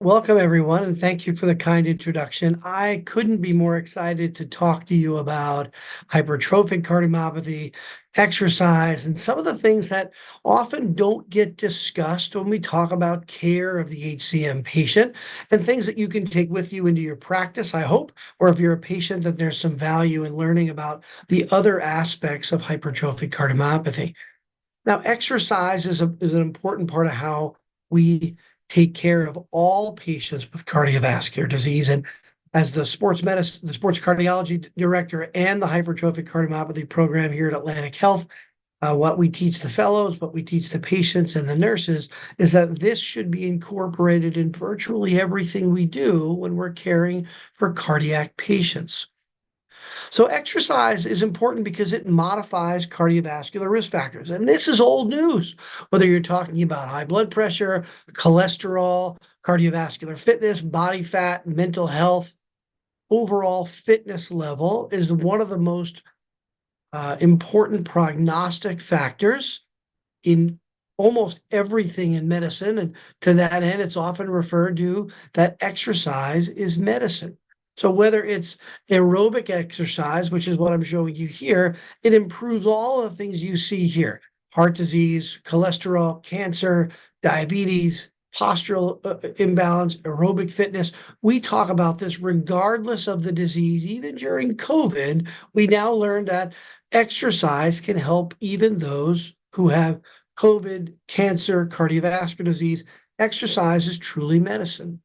Welcome, everyone, and thank you for the kind introduction. I couldn't be more excited to talk to you about hypertrophic cardiomyopathy, exercise, and some of the things that often don't get discussed when we talk about care of the HCM patient, and things that you can take with you into your practice, I hope, or if you're a patient, that there's some value in learning about the other aspects of hypertrophic cardiomyopathy. Now, exercise is an important part of how we take care of all patients with cardiovascular disease. And as the sports medicine, the sports cardiology director and the hypertrophic cardiomyopathy program here at Atlantic Health, what we teach the fellows, what we teach the patients and the nurses is that this should be incorporated in virtually everything we do when we're caring for cardiac patients. So exercise is important because it modifies cardiovascular risk factors. And this is old news, whether you're talking about high blood pressure, cholesterol, cardiovascular fitness, body fat, mental health, overall fitness level is one of the most important prognostic factors in almost everything in medicine. And to that end, it's often referred to that exercise is medicine. So whether it's aerobic exercise, which is what I'm showing you here, it improves all of the things you see here: heart disease, cholesterol, cancer, diabetes, postural imbalance, aerobic fitness. We talk about this regardless of the disease. Even during COVID, we now learned that exercise can help even those who have COVID, cancer, cardiovascular disease. Exercise is truly medicine.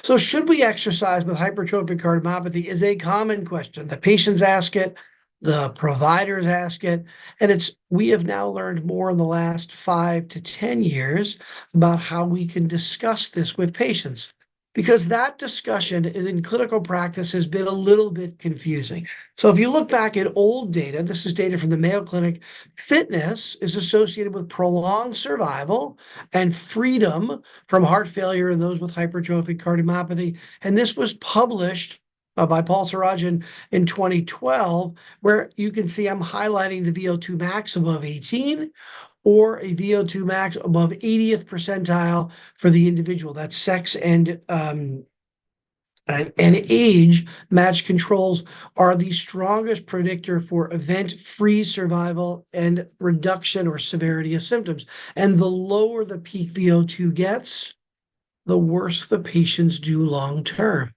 So should we exercise with hypertrophic cardiomyopathy is a common question. The patients ask it, the providers ask it, and we have now learned more in the last 5 to 10 years about how we can discuss this with patients, because that discussion in clinical practice has been a little bit confusing. So if you look back at old data, this is data from the Mayo Clinic, fitness is associated with prolonged survival and freedom from heart failure in those with hypertrophic cardiomyopathy. And this was published by Paul Sarajan in 2012, where you can see I'm highlighting the VO2 max above 18 or a VO2 max above 80th percentile for the individual. That's sex and age match controls are the strongest predictor for event-free survival and reduction or severity of symptoms. And the lower the peak VO2 gets, the worse the patients do long term.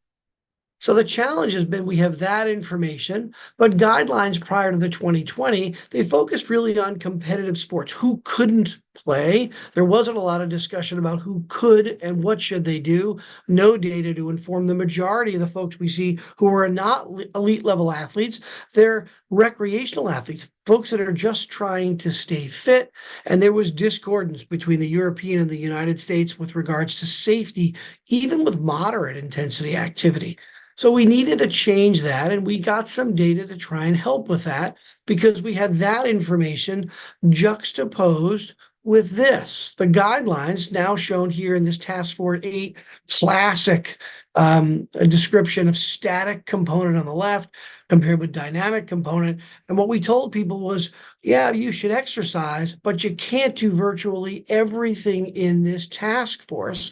So the challenge has been we have that information, but guidelines prior to the 2020, they focused really on competitive sports. Who couldn't play? There wasn't a lot of discussion about who could and what should they do. No data to inform the majority of the folks we see who are not elite level athletes. They're recreational athletes, folks that are just trying to stay fit. And there was discordance between the European and the United States with regards to safety, even with moderate intensity activity. So we needed to change that, and we got some data to try and help with that, because we had that information juxtaposed with this. The guidelines now shown here in this Task Force 8 classic a description of static component on the left compared with dynamic component. And what we told people was, yeah, you should exercise, but you can't do virtually everything in this task force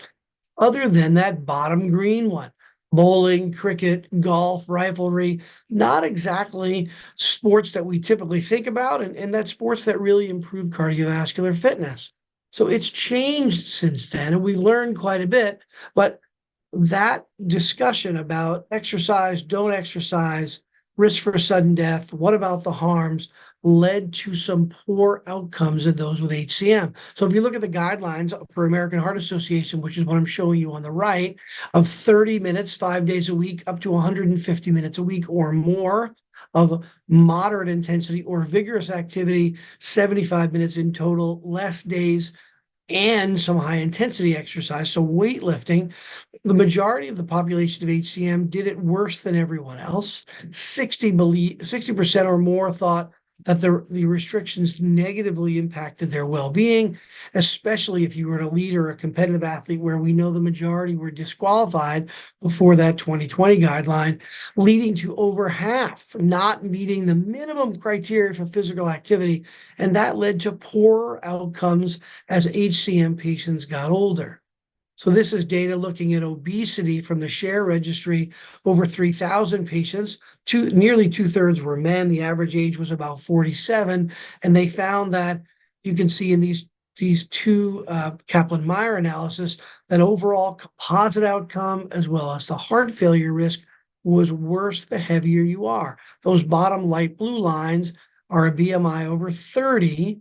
other than that bottom green one: bowling, cricket, golf, riflery, not exactly sports that we typically think about, and that's sports that really improve cardiovascular fitness. So it's changed since then, and we've learned quite a bit, but that discussion about exercise, don't exercise, risk for sudden death, what about the harms, led to some poor outcomes in those with HCM. So if you look at the guidelines for American Heart Association, which is what I'm showing you on the right, of 30 minutes, 5 days a week, up to 150 minutes a week or more of moderate intensity or vigorous activity, 75 minutes in total, less days, and some high intensity exercise, so weightlifting, the majority of the population of HCM did it worse than everyone else. 60% or more thought that the restrictions negatively impacted their well-being, especially if you were a leader or a competitive athlete, where we know the majority were disqualified before that 2020 guideline, leading to over half not meeting the minimum criteria for physical activity. And that led to poorer outcomes as HCM patients got older. So this is data looking at obesity from the SHARE registry, over 3,000 patients. Nearly two-thirds were men. The average age was about 47. And they found that you can see in these two Kaplan-Meier analysis that overall composite outcome as well as the heart failure risk was worse the heavier you are. Those bottom light blue lines are a BMI over 30,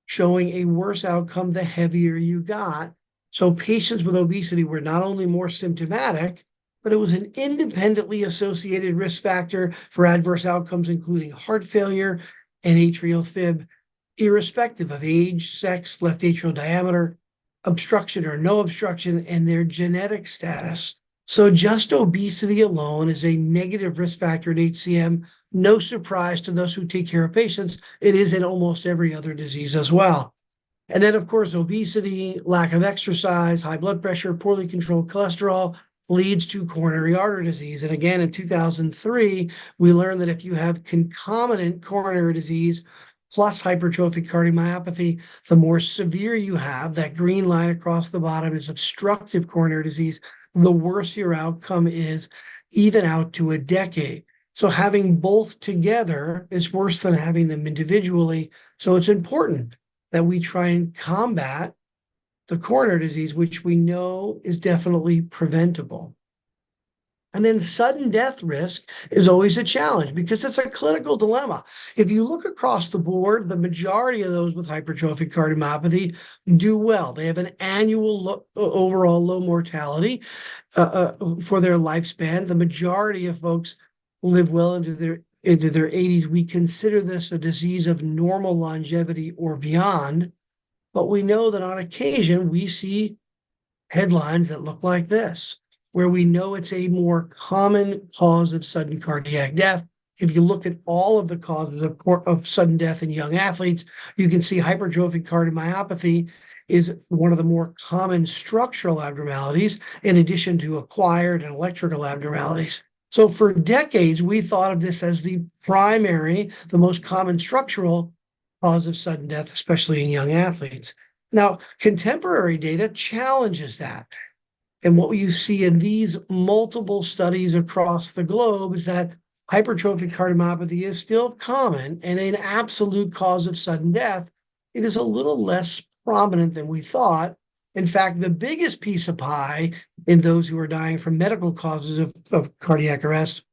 showing a worse outcome the heavier you got. So patients with obesity were not only more symptomatic, but it was an independently associated risk factor for adverse outcomes, including heart failure and atrial fib, irrespective of age, sex, left atrial diameter, obstruction or no obstruction, and their genetic status. So just obesity alone is a negative risk factor in HCM. No surprise to those who take care of patients. It is in almost every other disease as well. And then, of course, obesity, lack of exercise, high blood pressure, poorly controlled cholesterol leads to coronary artery disease. And again, in 2003, we learned that if you have concomitant coronary disease plus hypertrophic cardiomyopathy, the more severe you have, that green line across the bottom is obstructive coronary disease, the worse your outcome is, even out to a decade. So having both together is worse than having them individually. So it's important that we try and combat the coronary disease, which we know is definitely preventable. And then sudden death risk is always a challenge because it's a clinical dilemma. If you look across the board, the majority of those with hypertrophic cardiomyopathy do well. They have an annual overall low mortality for their lifespan. The majority of folks live well into their 80s. We consider this a disease of normal longevity or beyond, but we know that on occasion we see headlines that look like this, where we know it's a more common cause of sudden cardiac death. If you look at all of the causes of sudden death in young athletes, you can see hypertrophic cardiomyopathy is one of the more common structural abnormalities, in addition to acquired and electrical abnormalities. So for decades, we thought of this as the most common structural cause of sudden death, especially in young athletes. Now, contemporary data challenges that. And what you see in these multiple studies across the globe is that hypertrophic cardiomyopathy is still common and an absolute cause of sudden death. It is a little less prominent than we thought. In fact, the biggest piece of pie in those who are dying from medical causes of cardiac arrest,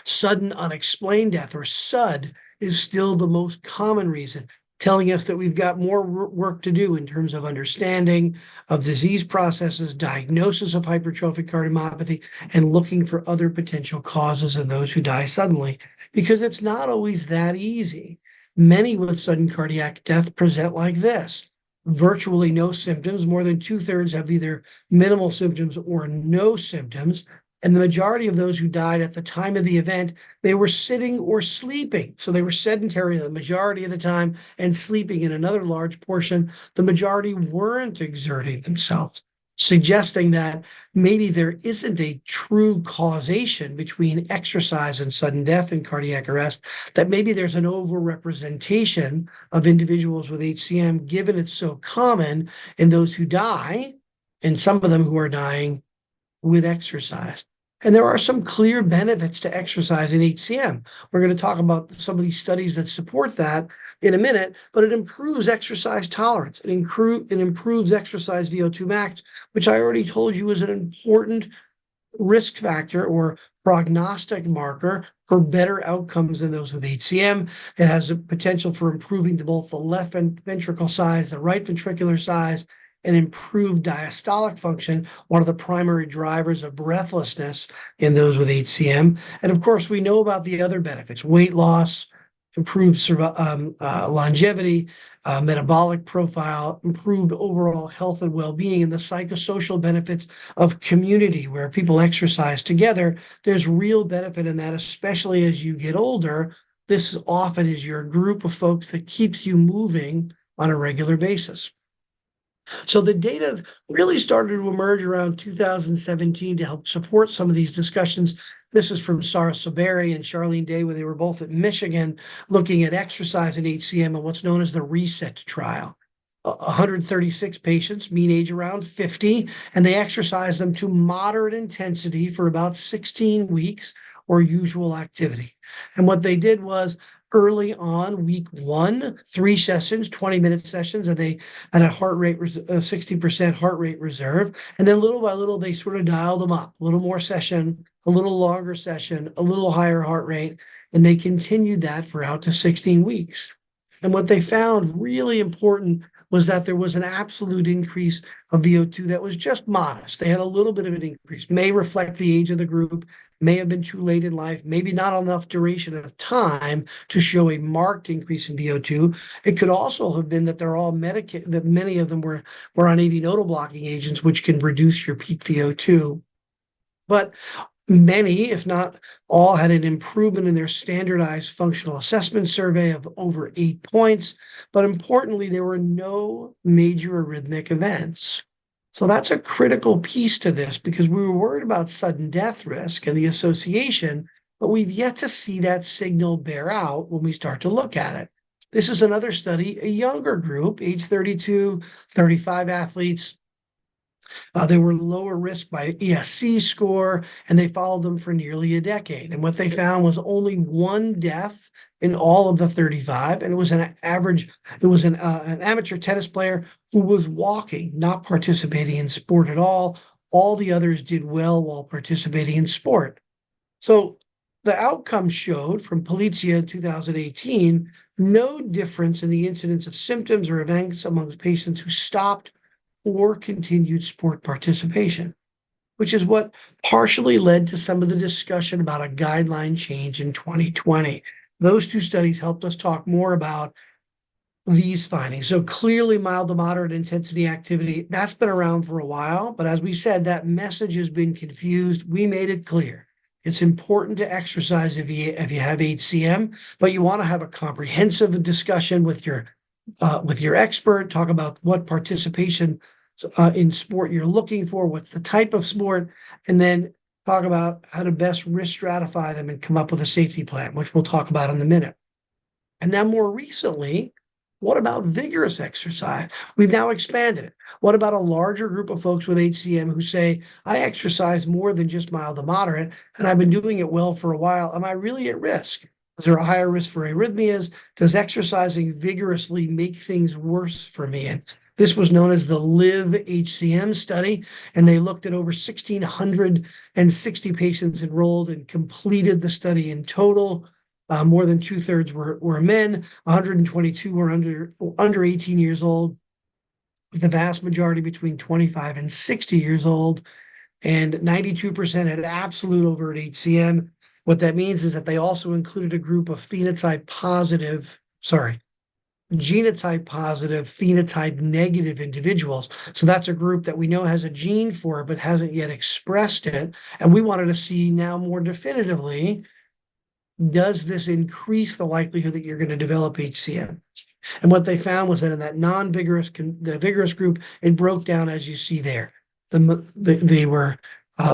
sudden unexplained death, or SUD, is still the most common reason, telling us that we've got more work to do in terms of understanding of disease processes, diagnosis of hypertrophic cardiomyopathy, and looking for other potential causes in those who die suddenly, because it's not always that easy. Many with sudden cardiac death present like this. Virtually no symptoms. More than two-thirds have either minimal symptoms or no symptoms. And the majority of those who died at the time of the event, they were sitting or sleeping. So they were sedentary the majority of the time and sleeping in another large portion. The majority weren't exerting themselves, suggesting that maybe there isn't a true causation between exercise and sudden death and cardiac arrest, that maybe there's an overrepresentation of individuals with HCM, given it's so common in those who die, and some of them who are dying with exercise. And there are some clear benefits to exercise in HCM. We're going to talk about some of these studies that support that in a minute, but it improves exercise tolerance. It improves exercise VO2 max, which I already told you is an important risk factor or prognostic marker for better outcomes in those with HCM. It has a potential for improving both the left ventricle size, the right ventricular size, and improved diastolic function, one of the primary drivers of breathlessness in those with HCM. And of course, we know about the other benefits: weight loss, improved longevity, metabolic profile, improved overall health and well-being, and the psychosocial benefits of community where people exercise together. There's real benefit in that, especially as you get older, this often is your group of folks that keeps you moving on a regular basis. So the data really started to emerge around 2017 to help support some of these discussions. This is from Sarah Saberi and Charlene Day, where they were both at Michigan looking at exercise in HCM and what's known as the RESET trial. 136 patients, mean age around 50, and they exercised them to moderate intensity for about 16 weeks or usual activity. And what they did was early on, week one, 3 sessions, 20-minute sessions, and they had a 60% heart rate reserve. And then little by little, they sort of dialed them up, a little more session, a little longer session, a little higher heart rate, and they continued that for out to 16 weeks. And what they found really important was that there was an absolute increase of VO2 that was just modest. They had a little bit of an increase, may reflect the age of the group, may have been too late in life, maybe not enough duration of time to show a marked increase in VO2. It could also have been that they're all medicated, that many of them were on AV nodal blocking agents, which can reduce your peak VO2. But many, if not all, had an improvement in their standardized functional assessment survey of over 8 points. But importantly, there were no major arrhythmic events. So that's a critical piece to this because we were worried about sudden death risk and the association, but we've yet to see that signal bear out when we start to look at it. This is another study, a younger group, age 32, 35 athletes. They were lower risk by ESC score, and they followed them for nearly a decade. And what they found was only 1 death in all of the 35, and it was an amateur tennis player who was walking, not participating in sport at all. All the others did well while participating in sport. So the outcomes showed from Polizia in 2018, no difference in the incidence of symptoms or events amongst patients who stopped or continued sport participation, which is what partially led to some of the discussion about a guideline change in 2020. Those 2 studies helped us talk more about these findings. So clearly mild to moderate intensity activity, that's been around for a while, but as we said, that message has been confused. We made it clear. It's important to exercise if you have HCM, but you want to have a comprehensive discussion with your expert, talk about what participation in sport you're looking for, what's the type of sport, and then talk about how to best risk stratify them and come up with a safety plan, which we'll talk about in a minute. And now more recently, what about vigorous exercise? We've now expanded it. What about a larger group of folks with HCM who say, I exercise more than just mild to moderate, and I've been doing it well for a while. Am I really at risk? Is there a higher risk for arrhythmias? Does exercising vigorously make things worse for me? And this was known as the LIVE HCM study, and they looked at over 1,660 patients enrolled and completed the study in total. More than 2/3 were men, 122 were under 18 years old, with the vast majority between 25 and 60 years old, and 92% had absolute overt HCM. What that means is that they also included a group of genotype positive, phenotype negative individuals. So that's a group that we know has a gene for it, but hasn't yet expressed it. And we wanted to see now more definitively, does this increase the likelihood that you're going to develop HCM? And what they found was that in that the vigorous group, it broke down as you see there. They were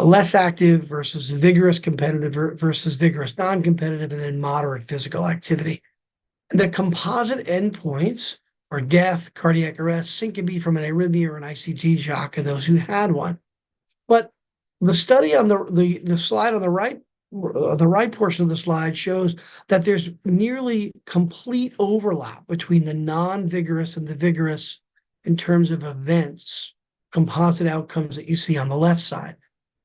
less active versus vigorous competitive versus vigorous non-competitive, and then moderate physical activity. The composite endpoints are death, cardiac arrest, syncope from an arrhythmia or an ICT shock in those who had one. But the study on the slide on the right portion of the slide shows that there's nearly complete overlap between the non-vigorous and the vigorous in terms of events, composite outcomes that you see on the left side.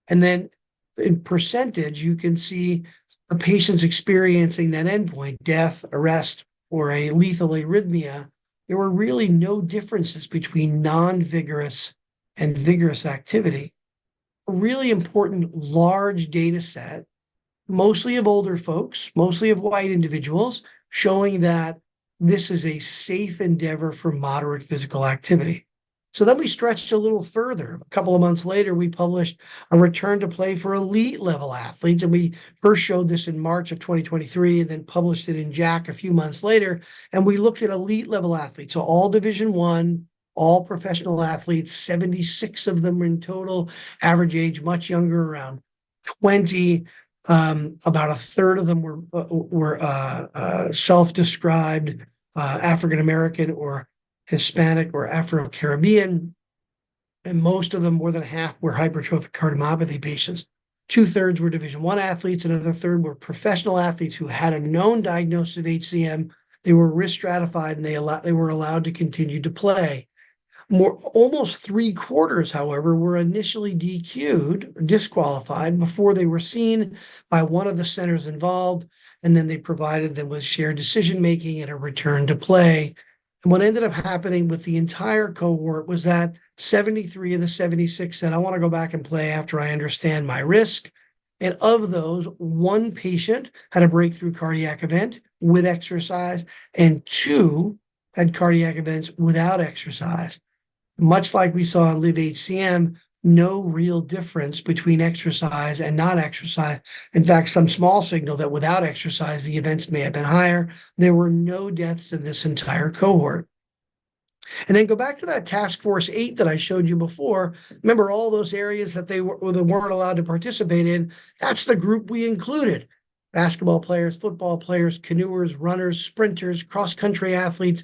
And then in percentage, you can see the patients experiencing that endpoint, death, arrest, or a lethal arrhythmia. There were really no differences between non-vigorous and vigorous activity. A really important large data set, mostly of older folks, mostly of white individuals, showing that this is a safe endeavor for moderate physical activity. So then we stretched a little further. A couple of months later, we published a return to play for elite level athletes. And we first showed this in March of 2023 and then published it in JACC a few months later. And we looked at elite level athletes. So all Division I, all professional athletes, 76 of them in total, average age much younger, around 20. About a third of them were self-described African American or Hispanic or Afro-Caribbean, and most of them, more than half, were hypertrophic cardiomyopathy patients. 2/3 were Division I athletes, another third were professional athletes who had a known diagnosis of HCM. They were risk stratified and they were allowed to continue to play. Almost 3/4, however, were initially DQ'd or disqualified before they were seen by one of the centers involved, and then they provided them with shared decision-making and a return to play. And what ended up happening with the entire cohort was that 73 of the 76 said, I want to go back and play after I understand my risk. And of those, one patient had a breakthrough cardiac event with exercise, and 2 had cardiac events without exercise. Much like we saw in Live HCM, no real difference between exercise and not exercise. In fact, some small signal that without exercise, the events may have been higher. There were no deaths in this entire cohort. And then go back to that Task Force 8 that I showed you before. Remember all those areas that they weren't allowed to participate in? That's the group we included. Basketball players, football players, canoers, runners, sprinters, cross-country athletes,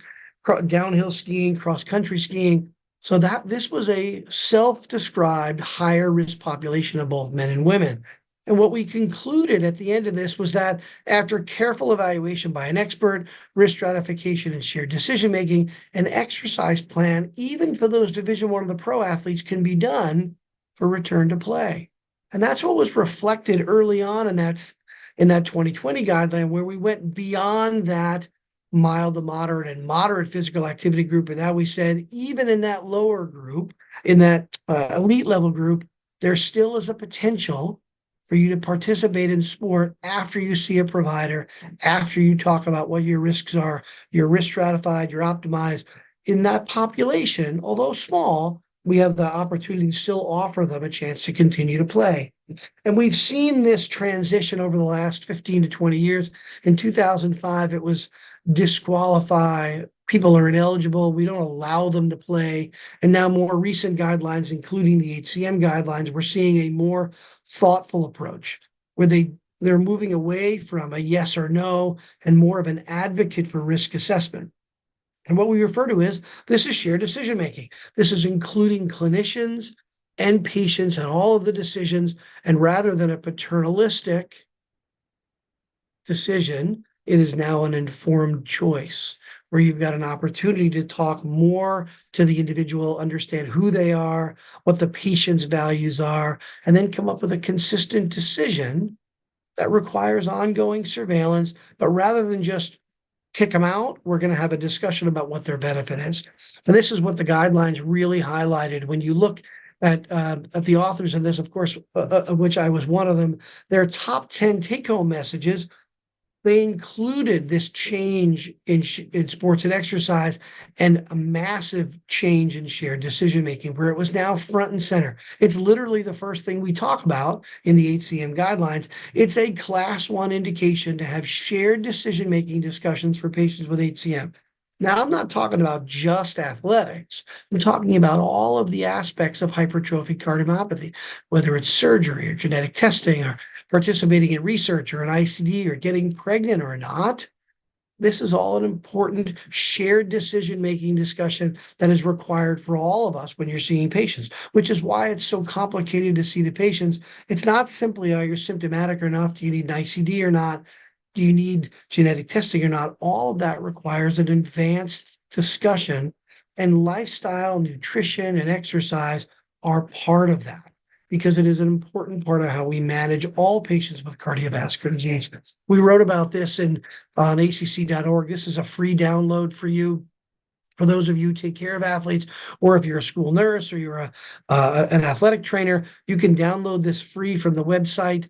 downhill skiing, cross-country skiing. So that this was a self-described higher risk population of both men and women. And what we concluded at the end of this was that after careful evaluation by an expert, risk stratification and shared decision-making, an exercise plan, even for those Division I of the pro athletes, can be done for return to play. And that's what was reflected early on in that 2020 guideline, where we went beyond that mild to moderate and moderate physical activity group. And now we said, even in that lower group, in that elite level group, there still is a potential for you to participate in sport after you see a provider, after you talk about what your risks are, you're risk stratified, you're optimized. In that population, although small, we have the opportunity to still offer them a chance to continue to play. And we've seen this transition over the last 15 to 20 years. In 2005, it was disqualify, people are ineligible, we don't allow them to play. And now more recent guidelines, including the HCM guidelines, we're seeing a more thoughtful approach where they're moving away from a yes or no and more of an advocate for risk assessment. And what we refer to is, this is shared decision making. This is including clinicians and patients in all of the decisions. And rather than a paternalistic decision, it is now an informed choice where you've got an opportunity to talk more to the individual, understand who they are, what the patient's values are, and then come up with a consistent decision that requires ongoing surveillance. But rather than just kick them out, we're going to have a discussion about what their benefit is. And this is what the guidelines really highlighted. When you look at the authors of this, of course, of which I was one of them, their top 10 take-home messages, they included this change in sports and exercise and a massive change in shared decision-making, where it was now front and center. It's literally the first thing we talk about in the HCM guidelines. It's a class 1 indication to have shared decision-making discussions for patients with HCM. Now, I'm not talking about just athletics. I'm talking about all of the aspects of hypertrophic cardiomyopathy, whether it's surgery or genetic testing or participating in research or an ICD or getting pregnant or not. This is all an important shared decision-making discussion that is required for all of us when you're seeing patients, which is why it's so complicated to see the patients. It's not simply, are you symptomatic or not? Do you need an ICD or not? Do you need genetic testing or not? All of that requires an advanced discussion, and lifestyle, nutrition, and exercise are part of that, because it is an important part of how we manage all patients with cardiovascular disease. We wrote about this on acc.org. This is a free download for you. For those of you who take care of athletes, or if you're a school nurse or you're an athletic trainer, you can download this free from the website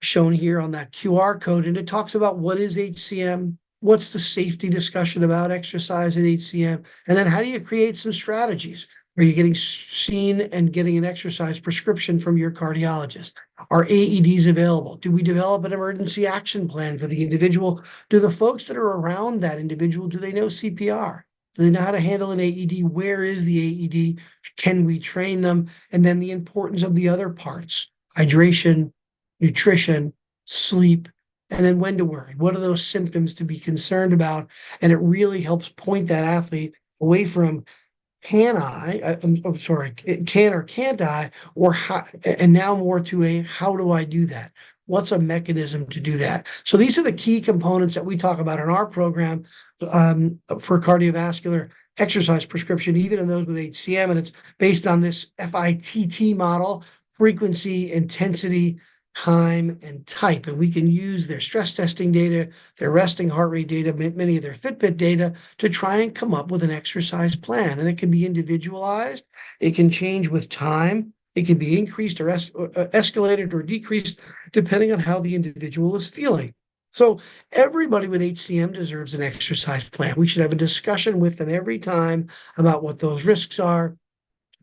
shown here on that QR code. And it talks about what is HCM, what's the safety discussion about exercise in HCM, and then how do you create some strategies. Are you getting seen and getting an exercise prescription from your cardiologist? Are AEDs available? Do we develop an emergency action plan for the individual? Do the folks that are around that individual, do they know CPR? Do they know how to handle an AED? Where is the AED? Can we train them? And then the importance of the other parts: hydration, nutrition, sleep, and then when to worry. What are those symptoms to be concerned about? And it really helps point that athlete away from I'm sorry, can or can't I, or how, and now more to a how do I do that? What's a mechanism to do that? So these are the key components that we talk about in our program for cardiovascular exercise prescription, even in those with HCM, and it's based on this FITT model: frequency, intensity, time, and type. And we can use their stress testing data, their resting heart rate data, many of their Fitbit data to try and come up with an exercise plan. And it can be individualized. It can change with time. It can be increased or escalated or decreased depending on how the individual is feeling. So everybody with HCM deserves an exercise plan. We should have a discussion with them every time about what those risks are,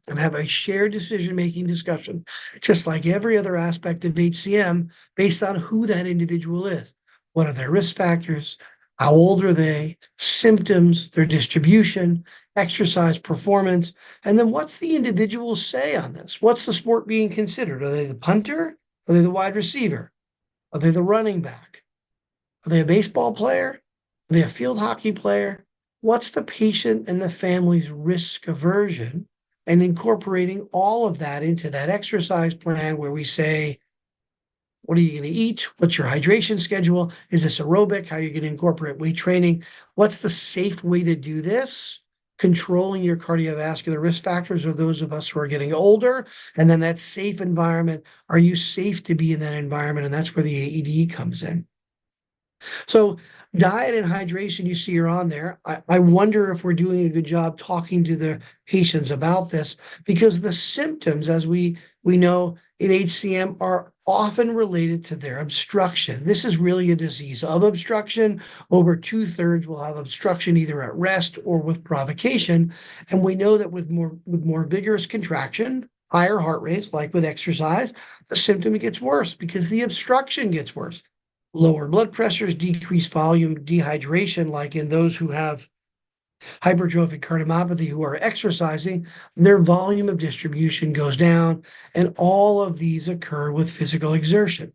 and have a shared decision-making discussion, just like every other aspect of HCM, based on who that individual is. What are their risk factors? How old are they? Symptoms, their distribution, exercise performance, and then what's the individual say on this? What's the sport being considered? Are they the punter? Are they the wide receiver? Are they the running back? Are they a baseball player? Are they a field hockey player? What's the patient and the family's risk aversion? And incorporating all of that into that exercise plan where we say, what are you going to eat? What's your hydration schedule? Is this aerobic? How are you going to incorporate weight training? What's the safe way to do this? Controlling your cardiovascular risk factors are those of us who are getting older. And then that safe environment. Are you safe to be in that environment? And that's where the AED comes in. So diet and hydration, you see, are on there. I wonder if we're doing a good job talking to the patients about this, because the symptoms, as we know in HCM, are often related to their obstruction. This is really a disease of obstruction. Over 2/3 will have obstruction either at rest or with provocation. And we know that with more vigorous contraction, higher heart rates, like with exercise, the symptom gets worse because the obstruction gets worse. Lower blood pressures, decreased volume, dehydration, like in those who have hypertrophic cardiomyopathy who are exercising, their volume of distribution goes down, and all of these occur with physical exertion.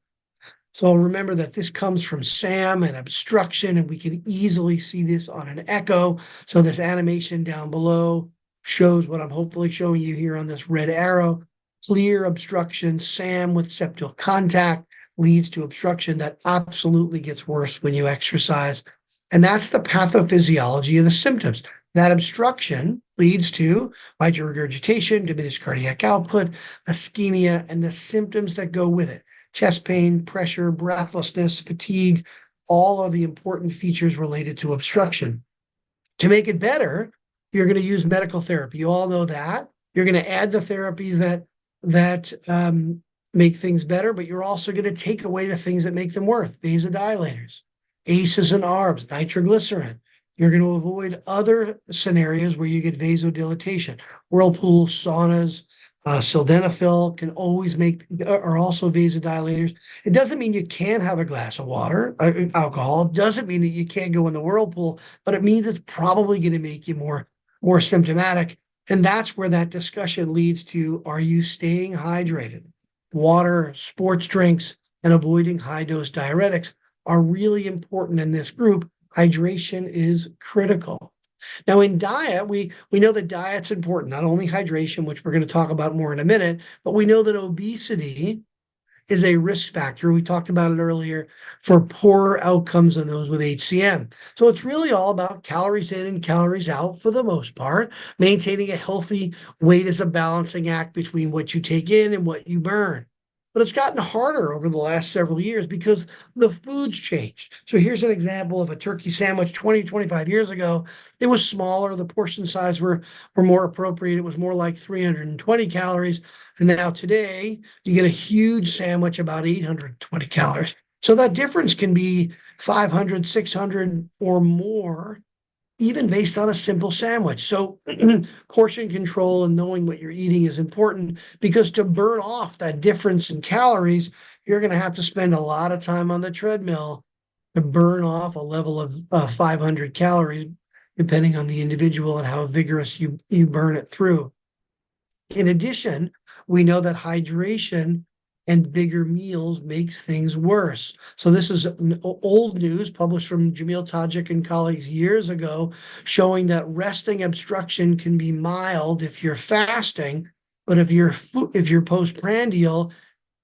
So remember that this comes from SAM and obstruction, and we can easily see this on an echo. So this animation down below shows what I'm hopefully showing you here on this red arrow: clear obstruction, SAM with septal contact leads to obstruction that absolutely gets worse when you exercise. And that's the pathophysiology of the symptoms. That obstruction leads to mitral regurgitation, diminished cardiac output, ischemia, and the symptoms that go with it: chest pain, pressure, breathlessness, fatigue, all of the important features related to obstruction. To make it better, you're going to use medical therapy. You all know that. You're going to add the therapies that make things better, but you're also going to take away the things that make them worse: vasodilators, ACEs and ARBs, nitroglycerin. You're going to avoid other scenarios where you get vasodilatation. Whirlpools, saunas, sildenafil can always are also vasodilators. It doesn't mean you can't have a glass of water, alcohol. It doesn't mean that you can't go in the whirlpool, but it means it's probably going to make you more symptomatic. And that's where that discussion leads to: are you staying hydrated? Water, sports drinks, and avoiding high-dose diuretics are really important in this group. Hydration is critical. Now, in diet, we know that diet's important, not only hydration, which we're going to talk about more in a minute, but we know that obesity is a risk factor. We talked about it earlier, for poorer outcomes in those with HCM. So it's really all about calories in and calories out for the most part. Maintaining a healthy weight is a balancing act between what you take in and what you burn. But it's gotten harder over the last several years because the foods changed. So here's an example of a turkey sandwich 20, 25 years ago. It was smaller. The portion size were more appropriate. It was more like 320 calories. And now today, you get a huge sandwich, about 820 calories. So that difference can be 500, 600 or more even based on a simple sandwich. So portion control and knowing what you're eating is important, because to burn off that difference in calories, you're going to have to spend a lot of time on the treadmill to burn off a level of 500 calories, depending on the individual and how vigorous you burn it through. In addition, we know that hydration and bigger meals makes things worse. So this is old news published from Jamil Tajik and colleagues years ago, showing that resting obstruction can be mild if you're fasting, but if you're postprandial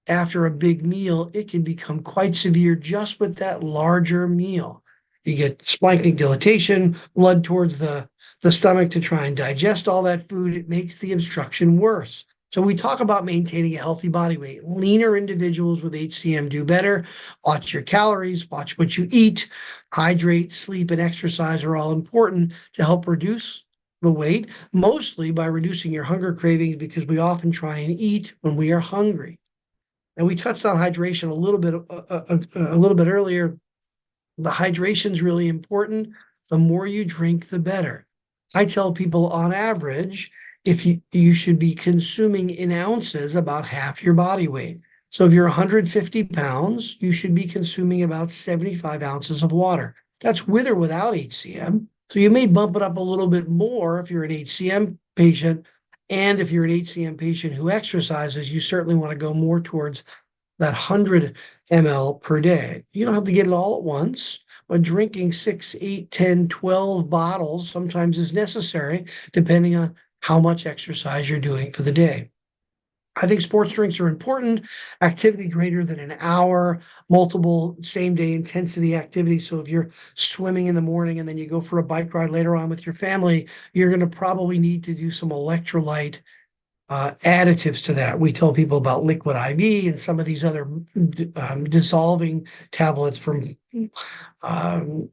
after a big meal, it can become quite severe just with that larger meal. You get splanchnic dilatation, blood towards the stomach to try and digest all that food. It makes the obstruction worse. So we talk about maintaining a healthy body weight. Leaner individuals with HCM do better. Watch your calories, watch what you eat. Hydrate, sleep, and exercise are all important to help reduce the weight, mostly by reducing your hunger cravings, because we often try and eat when we are hungry. And we touched on hydration a little bit earlier. The hydration is really important. The more you drink, the better. I tell people on average, if you should be consuming in ounces about half your body weight. So if you're 150 pounds, you should be consuming about 75 ounces of water. That's with or without HCM. So you may bump it up a little bit more if you're an HCM patient. And if you're an HCM patient who exercises, you certainly want to go more towards that 100 ml per day. You don't have to get it all at once, but drinking 6, 8, 10, 12 bottles sometimes is necessary, depending on how much exercise you're doing for the day. I think sports drinks are important. Activity greater than an hour, multiple same day intensity activities. So if you're swimming in the morning and then you go for a bike ride later on with your family, you're going to probably need to do some electrolyte additives to that. We tell people about liquid IV and some of these other dissolving tablets from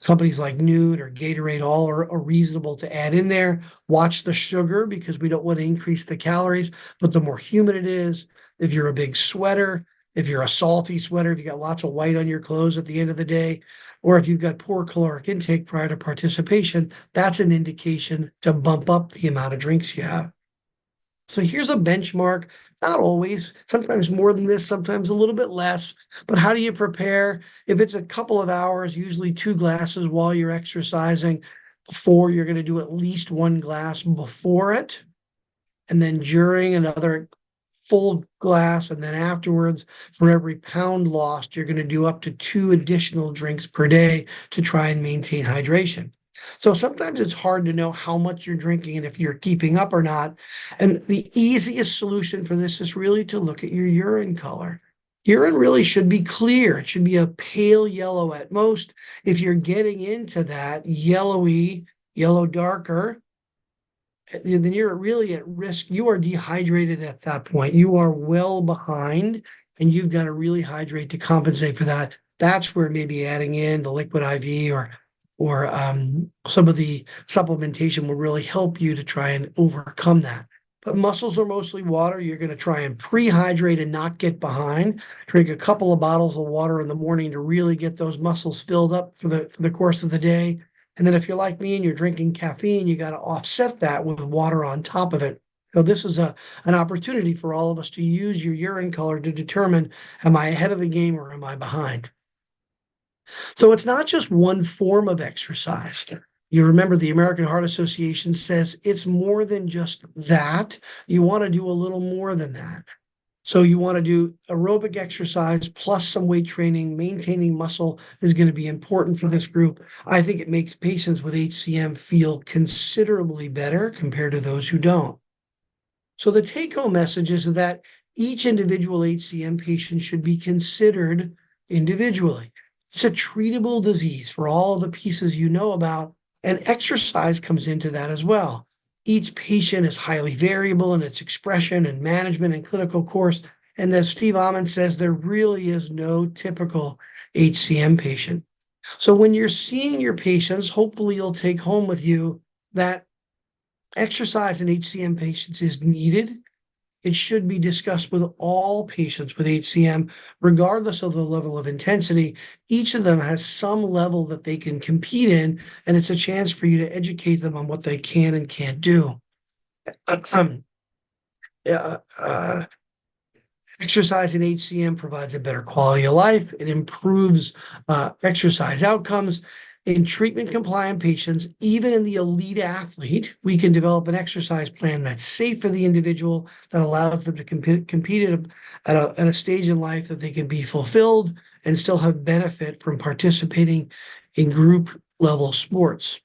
companies like Nude or Gatorade. All are reasonable to add in there. Watch the sugar, because we don't want to increase the calories, but the more humid it is, if you're a big sweater, if you're a salty sweater, if you got lots of white on your clothes at the end of the day, or if you've got poor caloric intake prior to participation, that's an indication to bump up the amount of drinks you have. So here's a benchmark, not always, sometimes more than this, sometimes a little bit less. But how do you prepare? If it's a couple of hours, usually 2 glasses while you're exercising, before you're going to do at least 1 glass before it. And then during, another full glass. And then afterwards, for every pound lost, you're going to do up to 2 additional drinks per day to try and maintain hydration. So sometimes it's hard to know how much you're drinking and if you're keeping up or not. And the easiest solution for this is really to look at your urine color. Urine really should be clear. It should be a pale yellow at most. If you're getting into that yellowy, yellow darker, then you're really at risk. You are dehydrated at that point. You are well behind, and you've got to really hydrate to compensate for that. That's where maybe adding in the liquid IV or some of the supplementation will really help you to try and overcome that. But muscles are mostly water. You're going to try and pre-hydrate and not get behind. Drink a couple of bottles of water in the morning to really get those muscles filled up for the course of the day. And then if you're like me and you're drinking caffeine, you got to offset that with water on top of it. So this is an opportunity for all of us to use your urine color to determine, am I ahead of the game or am I behind? So it's not just one form of exercise. You remember the American Heart Association says it's more than just that. You want to do a little more than that. So you want to do aerobic exercise plus some weight training. Maintaining muscle is going to be important for this group. I think it makes patients with HCM feel considerably better compared to those who don't. So the take-home message is that each individual HCM patient should be considered individually. It's a treatable disease for all the pieces you know about, and exercise comes into that as well. Each patient is highly variable in its expression and management and clinical course. And as Steve Amon says, there really is no typical HCM patient. So when you're seeing your patients, hopefully you'll take home with you that exercise in HCM patients is needed. it should be discussed with all patients with HCM, regardless of the level of intensity. Each of them has some level that they can compete in, and it's a chance for you to educate them on what they can and can't do. Yeah, exercise in HCM provides a better quality of life. It improves exercise outcomes. In treatment compliant patients, even in the elite athlete, we can develop an exercise plan that's safe for the individual, that allows them to compete at a stage in life that they can be fulfilled and still have benefit from participating in group level sports.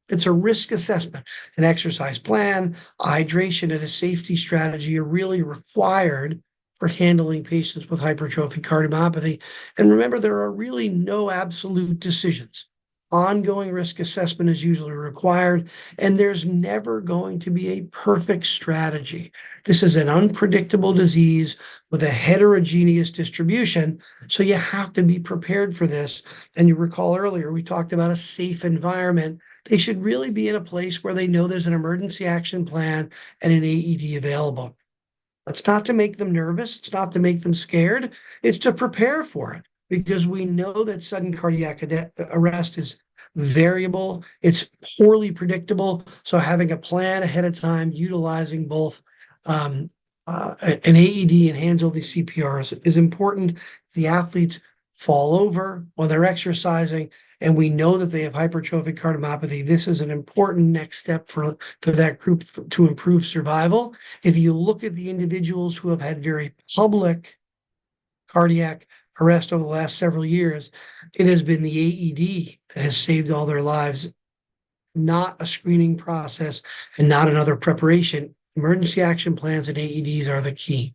It's a risk assessment. An exercise plan, hydration, and a safety strategy are really required for handling patients with hypertrophic cardiomyopathy. And remember, there are really no absolute decisions. Ongoing risk assessment is usually required, and there's never going to be a perfect strategy. This is an unpredictable disease with a heterogeneous distribution, so you have to be prepared for this. And you recall earlier, we talked about a safe environment. They should really be in a place where they know there's an emergency action plan and an AED available. It's not to make them nervous. It's not to make them scared. It's to prepare for it, because we know that sudden cardiac arrest is variable. It's poorly predictable. So having a plan ahead of time, utilizing both an AED and hand-holding CPR is important. The athletes fall over when they're exercising, and we know that they have hypertrophic cardiomyopathy. This is an important next step for that group to improve survival. If you look at the individuals who have had very public cardiac arrest over the last several years, it has been the AED that has saved all their lives, not a screening process and not another preparation. Emergency action plans and AEDs are the key.